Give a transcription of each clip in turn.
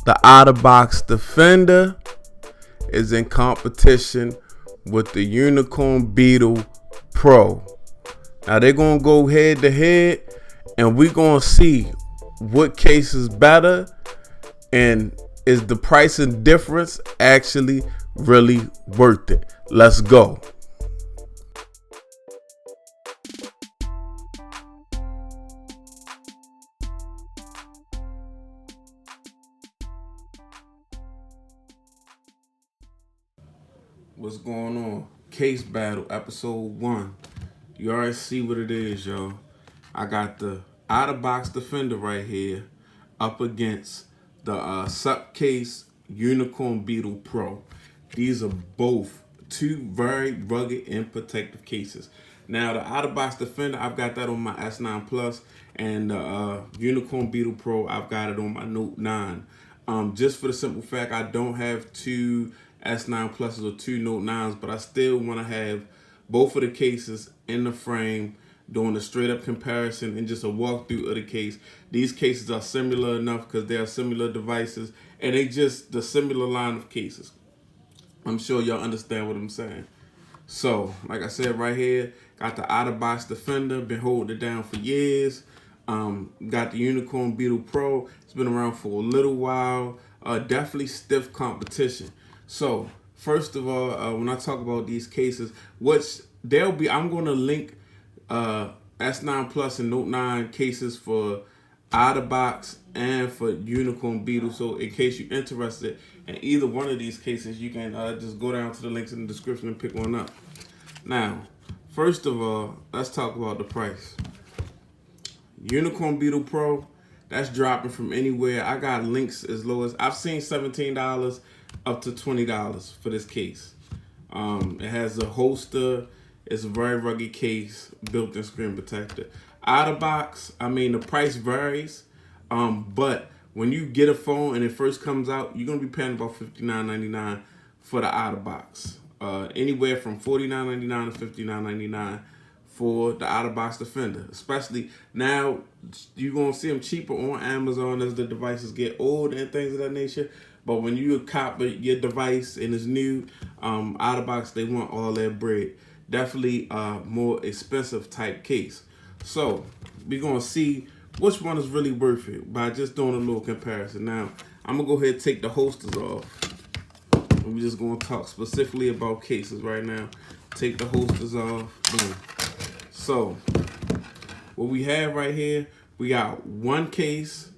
The Otterbox Defender is in competition with the UInicorn Beetle Pro. Now they're gonna go head to head, and we're gonna see what case is better, and is the pricing difference actually really worth it. Let's go. What's going on? Case Battle, Episode 1. You already see what it is, y'all. I got the Otterbox Defender right here up against the Sup Case UInicorn Beetle Pro. These are both two very rugged and protective cases. Now, the Otterbox Defender, I've got that on my S9 Plus, and the UInicorn Beetle Pro, I've got it on my Note 9. Just for the simple fact, I don't have two S9 Pluses or two Note 9s, but I still want to have both of the cases in the frame, doing a straight up comparison and just a walkthrough of the case. These cases are similar enough because they are similar devices, and they just the similar line of cases. I'm sure y'all understand what I'm saying. So, like I said right here, got the Otterbox Defender, been holding it down for years. Got the UInicorn Beetle Pro, it's been around for a little while. Definitely stiff competition. So, first of all, when I talk about these cases, which I'm going to link S9 Plus and Note 9 cases for Otterbox and for UInicorn Beetle. So in case you're interested in either one of these cases, you can just go down to the links in the description and pick one up. Now, first of all, let's talk about the price. UInicorn Beetle Pro, that's dropping from anywhere. I got links as low as, I've seen $17 up to $20 for this case. It has a holster. It's a very rugged case, built-in screen protector. Otterbox, I mean, the price varies, but when you get a phone and it first comes out, you're gonna be paying about $59.99 for the Otterbox. Anywhere from $49.99 to $59.99 for the Otterbox Defender. Especially now, you're gonna see them cheaper on Amazon as the devices get old and things of that nature. But when you cop your device and it's new, Otterbox, they want all that bread. Definitely a more expensive type case. So we're gonna see which one is really worth it by just doing a little comparison. Now, I'm gonna go ahead and take the holsters off. We're just gonna talk specifically about cases right now. Take the holsters off. Boom. So what we have right here, we got one case.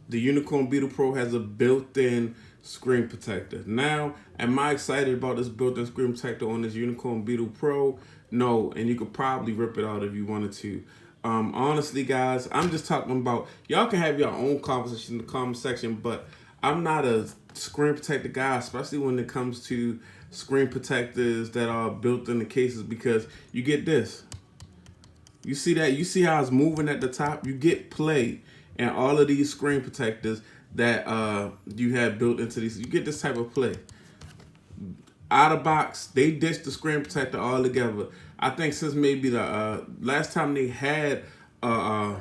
The UInicorn Beetle Pro has a built-in screen protector. Now, am I excited about this built-in screen protector on this UInicorn Beetle Pro? No, and you could probably rip it out if you wanted to. Honestly, guys, I'm just talking about, y'all can have your own conversation in the comment section, but I'm not a screen protector guy, especially when it comes to screen protectors that are built in the cases, because you get this. You see that? You see how it's moving at the top? You get play. And all of these screen protectors that you have built into these, you get this type of play. Otterbox, they ditched the screen protector altogether. I think since maybe the last time they had a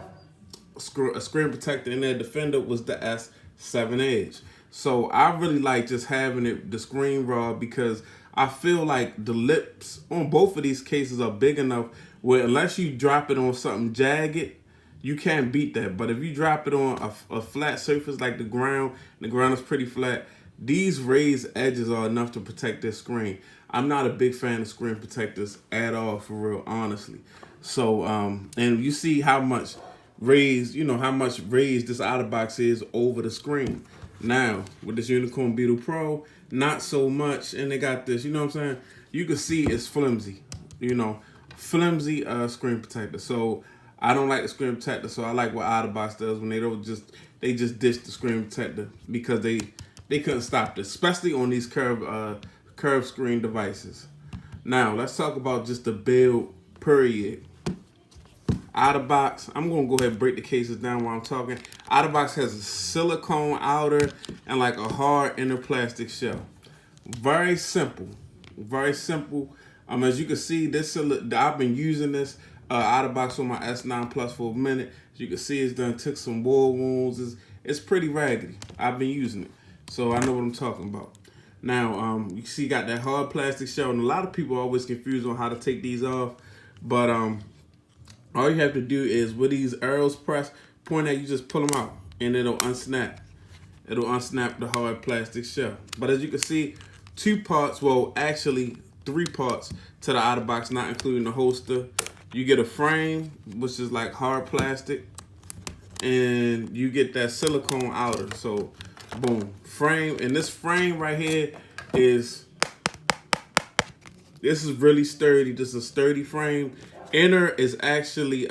screen protector in their Defender was the S7 Edge. So I really like just having the screen rod, because I feel like the lips on both of these cases are big enough where unless you drop it on something jagged, you can't beat that. But if you drop it on a flat surface like the ground is pretty flat, these raised edges are enough to protect this screen. I'm not a big fan of screen protectors at all, for real, honestly. So, and you see how much raised, how much raised this Otterbox is over the screen. Now, with this UInicorn Beetle Pro, not so much. And they got this, you know what I'm saying? You can see it's flimsy, flimsy screen protector. So, I don't like the screen protector, so I like what Otterbox does when they just ditch the screen protector, because they couldn't stop this, especially on these curved screen devices. Now let's talk about just the build period. Otterbox, I'm gonna go ahead and break the cases down while I'm talking. Otterbox has a silicone outer and like a hard inner plastic shell. Very simple, very simple. As you can see, I've been using this Otterbox on my S9 Plus for a minute. As you can see, it's done took some war wounds. it's pretty raggedy. I've been using it, so I know what I'm talking about. Now, you see, got that hard plastic shell, and a lot of people are always confused on how to take these off. But all you have to do is with these arrows pressed, point at, you just pull them out, and it'll unsnap. It'll unsnap the hard plastic shell. But as you can see, 2 parts, well, actually 3 parts to the Otterbox, not including the holster. You get a frame, which is like hard plastic, and you get that silicone outer. So, boom, frame. And this frame right here is really sturdy. This is a sturdy frame. Inner is actually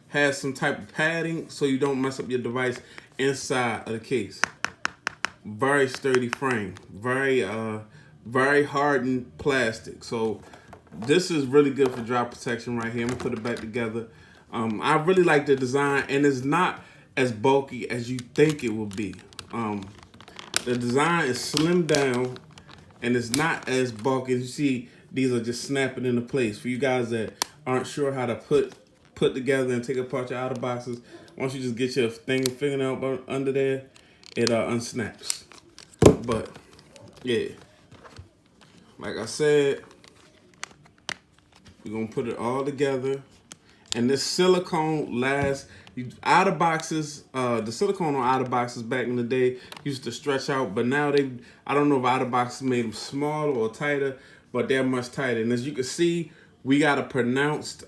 has some type of padding so you don't mess up your device inside of the case. Very sturdy frame, very hardened plastic. So this is really good for drop protection right here. I'm gonna put it back together. I really like the design, and it's not as bulky as you think it will be. The design is slimmed down, and it's not as bulky as you see. These are just snapping into place. For you guys that aren't sure how to put together and take apart your outer boxes, once you just get your fingernail under there, it unsnaps. But yeah, like I said, we're gonna put it all together, and this silicone lasts. Outer boxes, the silicone on outer boxes back in the day used to stretch out, but now I don't know if outer boxes made them smaller or tighter, but they're much tighter. And as you can see, we got a pronounced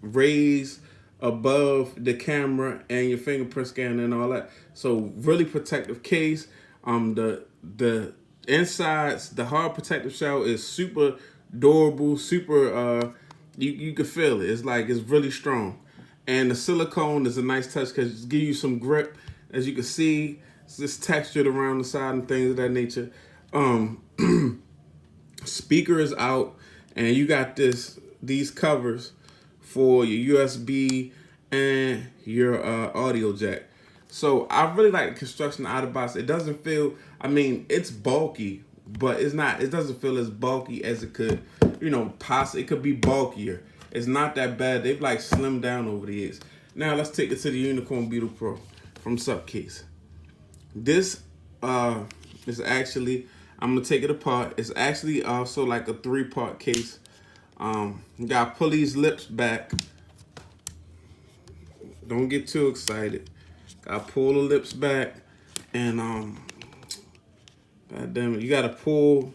raise above the camera and your fingerprint scanner and all that. So really protective case. The insides, the hard protective shell is super durable, super you can feel it. It's like it's really strong. And the silicone is a nice touch because it gives you some grip. As you can see, it's just textured around the side and things of that nature. Speaker is out, and you got these covers for your USB and your audio jack. So I really like the construction out of the box. It doesn't feel, I mean, it's bulky, but it doesn't feel as bulky as it could, possibly. It could be bulkier. It's not that bad. They've like slimmed down over the years. Now let's take it to the UInicorn Beetle Pro from Subcase. This is actually, I'm gonna take it apart. It's actually also like a 3-part case. You gotta pull these lips back. Don't get too excited. Gotta pull the lips back, and God damn it, you gotta pull.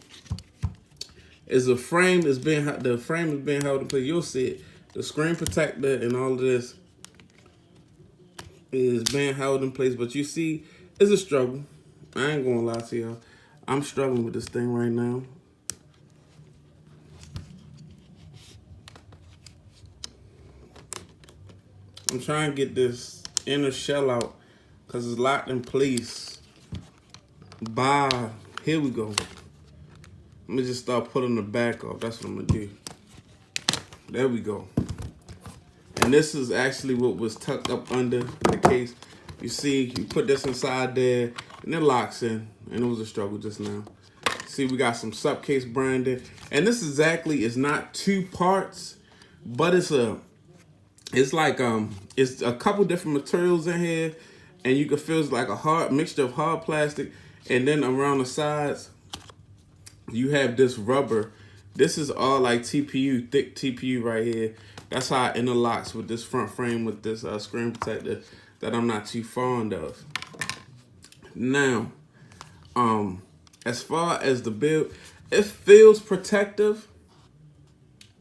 The frame is being held in place. You'll see it. The screen protector and all of this is being held in place, but you see, it's a struggle. I ain't gonna lie to y'all. I'm struggling with this thing right now. I'm trying to get this inner shell out because it's locked in place. Here we go. Let me just start pulling the back off. That's what I'm gonna do. There we go. And this is actually what was tucked up under the case. You see, you put this inside there, and it locks in. And it was a struggle just now. See, we got some Subcase branding, and this exactly is not 2 parts, but it's a couple different materials in here, and you can feel it's like a hard mixture of hard plastic, and then around the sides you have this rubber. This is all like TPU, thick TPU right here. That's how it interlocks with this front frame with this screen protector that I'm not too fond of. Now, as far as the build, it feels protective,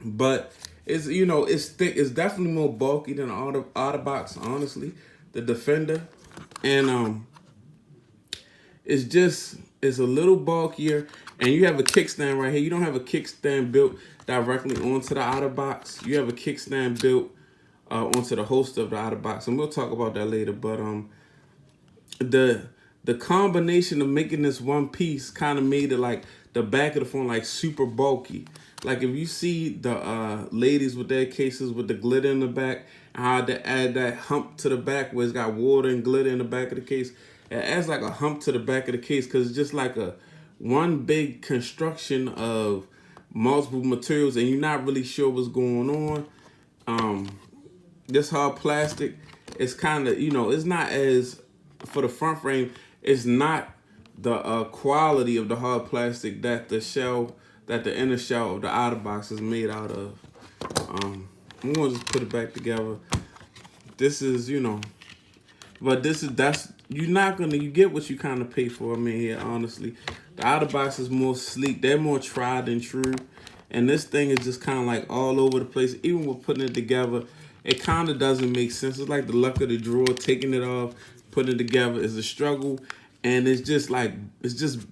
but it's it's thick. It's definitely more bulky than the Otterbox, honestly, the Defender, and it's a little bulkier. And you have a kickstand right here. You don't have a kickstand built directly onto the Otterbox. You have a kickstand built onto the holster of the Otterbox, and we'll talk about that later. But the combination of making this one piece kind of made it like the back of the phone like super bulky. Like if you see the ladies with their cases with the glitter in the back, and how they add that hump to the back where it's got water and glitter in the back of the case, it adds like a hump to the back of the case because it's just like one big construction of multiple materials, and you're not really sure what's going on. This hard plastic is kind of, it's not as for the front frame is not the quality of the hard plastic that the inner shell of the Otterbox is made out of. I'm gonna just put it back together. This is, but that's you get what you kind of pay for. I mean, here honestly, the Otterbox is more sleek. They're more tried and true, and this thing is just kind of like all over the place. Even with putting it together, it kind of doesn't make sense. It's like the luck of the draw. Taking it off, putting it together is a struggle, and it's just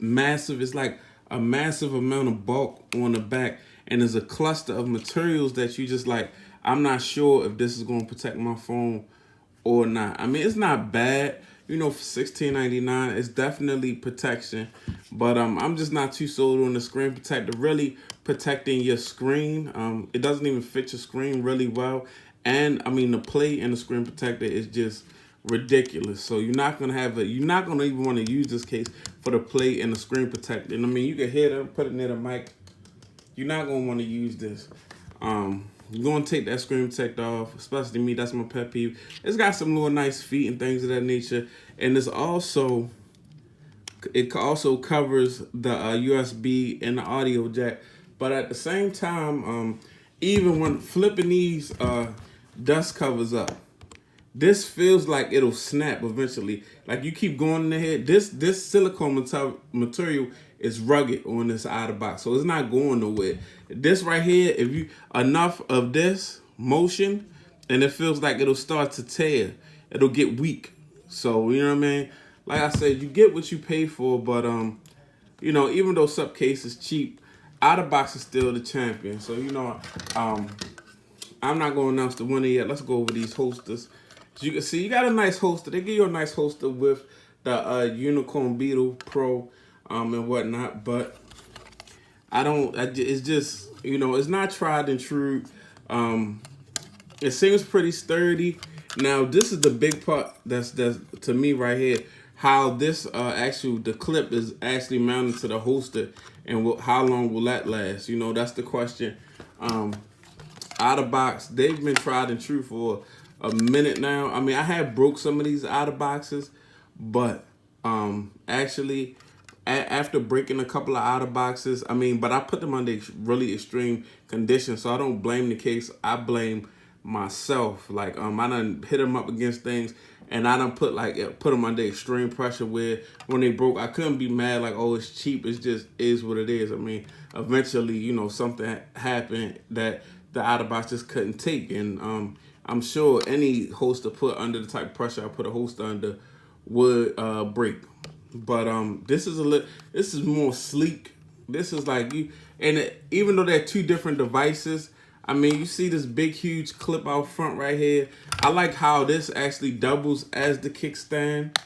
massive. It's like a massive amount of bulk on the back, and there's a cluster of materials that you just like. I'm not sure if this is going to protect my phone or not. I mean, it's not bad, for $16.99. It's definitely protection, but I'm just not too sold on the screen protector. Really protecting your screen. It doesn't even fit your screen really well, and I mean the plate and the screen protector is just ridiculous. So you're not gonna even want to use this case for the plate and the screen protector. And I mean, you can hear them, put it near the mic. You're not gonna want to use this. You're gonna take that screen protector off, especially me. That's my pet peeve. It's got some little nice feet and things of that nature, and it also covers the USB and the audio jack. But at the same time, even when flipping these dust covers up, this feels like it'll snap eventually. Like you keep going in the head. This silicone material is rugged on this Otterbox, so it's not going nowhere. This right here, if you enough of this motion, and it feels like it'll start to tear. It'll get weak. So you know what I mean. Like I said, you get what you pay for, but even though Subcase is cheap, Otterbox is still the champion. So I'm not going to announce the winner yet. Let's go over these holsters. As you can see, you got a nice holster. They give you a nice holster with the UInicorn Beetle Pro and whatnot, but it's just, it's not tried and true. It seems pretty sturdy. Now, this is the big part that's to me right here, how this the clip is actually mounted to the holster, and how long will that last? That's the question. Otterbox, they've been tried and true for a minute now. I mean, I have broke some of these Otterboxes, but actually, after breaking a couple of Otterboxes, but I put them under really extreme conditions, so I don't blame the case. I blame myself. Like I done hit them up against things, and I done put them under extreme pressure where when they broke, I couldn't be mad like, oh, it's cheap. It's just is what it is. I mean, eventually, something happened that the Otterbox just couldn't take, and I'm sure any holster put under the type of pressure I put a holster under would break. But this is more sleek. This is like even though they're two different devices, I mean, you see this big, huge clip out front right here. I like how this actually doubles as the kickstand.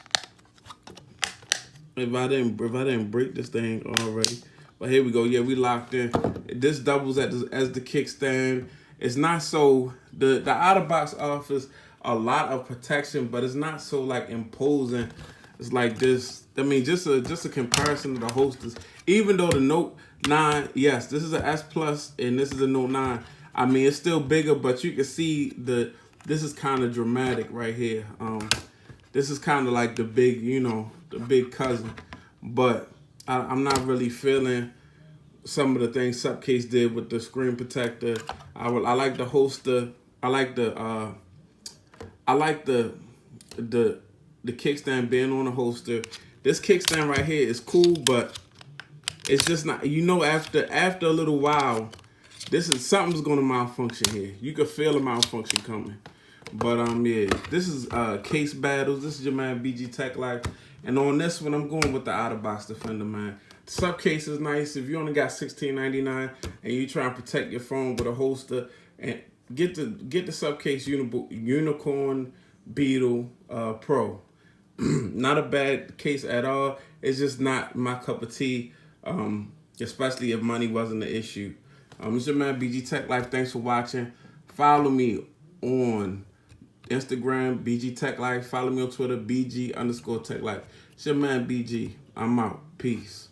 If I didn't break this thing already, but here we go. Yeah, we locked in. This doubles as the kickstand. It's not so the Otterbox offers a lot of protection, but it's not so like imposing. It's like this. I mean, just a comparison to the holsters. Even though the Note 9, yes, this is an S Plus and this is a Note 9. I mean, it's still bigger, but you can see this is kind of dramatic right here. This is kind of like the big, the big cousin. But I'm not really feeling some of the things Subcase did with the screen protector. I like the holster. I like the kickstand being on the holster. This kickstand right here is cool, but it's just not. After a little while, something's gonna malfunction here. You can feel a malfunction coming. But yeah, this is Case Battles. This is your man BG Tech Life, and on this one, I'm going with the Otterbox Defender, man. The Subcase is nice. If you only got $16.99 and you try and protect your phone with a holster, and get the Subcase UInicorn Beetle Pro. Not a bad case at all. It's just not my cup of tea, especially if money wasn't the issue. It's your man BG Tech Life. Thanks for watching. Follow me on Instagram, BG Tech Life. Follow me on Twitter, BG_Tech Life. It's your man BG. I'm out. Peace.